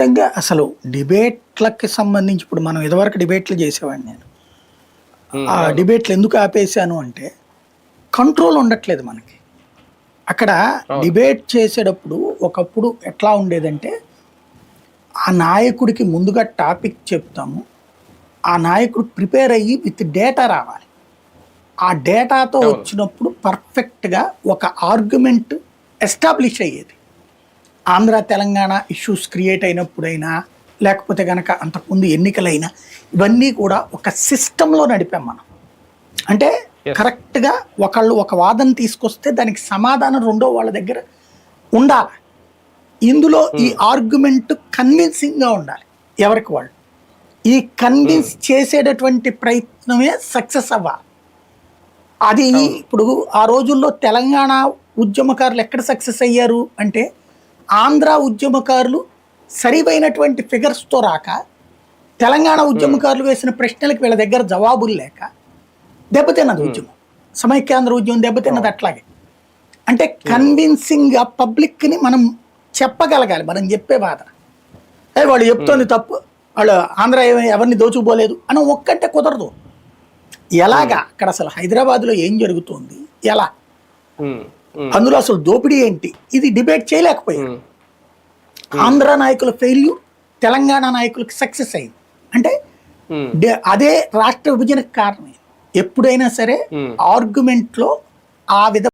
నిజంగా అసలు డిబేట్లకి సంబంధించి ఇప్పుడు మనం ఇదివరకు డిబేట్లు చేసేవాడిని నేను. ఆ అవును. డిబేట్లు ఎందుకు ఆపేశాను అంటే కంట్రోల్ ఉండట్లేదు మనకి. అక్కడ అవును. డిబేట్ చేసేటప్పుడు ఒకప్పుడు ఎట్లా ఉండేదంటే ఆ నాయకుడికి ముందుగా టాపిక్ చెప్తాము. ఆ నాయకుడు ప్రిపేర్ అయ్యి విత్ డేటా రావాలి. ఆ డేటాతో అవును. వచ్చినప్పుడు పర్ఫెక్ట్‌గా ఒక ఆర్గ్యుమెంట్ ఎస్టాబ్లిష్ అయ్యేది. ఆంధ్ర, తెలంగాణ ఇష్యూస్ క్రియేట్ అయినప్పుడైనా, లేకపోతే గనక అంతకుముందు ఎన్నికలైనా, ఇవన్నీ కూడా ఒక సిస్టమ్‌లో నడిపాం మనం. అంటే యెస్. కరెక్ట్‌గా ఒకళ్ళు ఒక వాదన తీసుకొస్తే దానికి సమాధానం రెండో వాళ్ళ దగ్గర ఉండాలి. ఇందులో ఈ హ్మ్. ఆర్గ్యుమెంట్ కన్విన్సింగ్‌గా ఉండాలి ఎవరికి వాళ్ళు. ఈ హ్మ్. కన్విన్స్ చేసేటటువంటి ప్రయత్నమే సక్సెస్ అవ్వాలి. అది అవును. ఇప్పుడు ఆ రోజుల్లో తెలంగాణ ఉద్యమకారులు ఎక్కడ సక్సెస్ అయ్యారు అంటే, ఆంధ్ర ఉద్యమకారులు సరివైనటువంటి ఫిగర్స్‌తో రాక, తెలంగాణ హ్మ్. ఉద్యమకారులు వేసిన ప్రశ్నలకు వీళ్ళ దగ్గర జవాబులు లేక దెబ్బతిన్నది హ్మ్. ఉద్యమం. సమైక్యాంధ్ర ఉద్యమం దెబ్బతిన్నది అవును. అట్లాగే. అంటే హ్మ్. కన్విన్సింగ్‌గా పబ్లిక్‌ని మనం చెప్పగలగాలి మనం చెప్పే వాదన. వాళ్ళు హ్మ్. చెప్తోంది తప్పు. వాళ్ళు ఆంధ్ర ఎవరిని దోచుకుపోలేదు అని ఒక్కంటే కుదరదు. హ్మ్. ఎలాగా అక్కడ అసలు హైదరాబాద్‌లో ఏం జరుగుతోంది? ఎలా? హ్మ్. హ్మ్. అందులో అసలు దోపిడీ ఏంటి? ఇది డిబేట్ చేయలేకపోయారు. హ్మ్. హ్మ్. ఆంధ్ర నాయకుల ఫెయిల్యూర్, తెలంగాణ నాయకులకి సక్సెస్ అయింది. అంటే హ్మ్. అదే రాష్ట్ర విభజనకు కారణం. ఎప్పుడైనా సరే హ్మ్. ఆర్గ్యుమెంట్‌లో ఆ విధ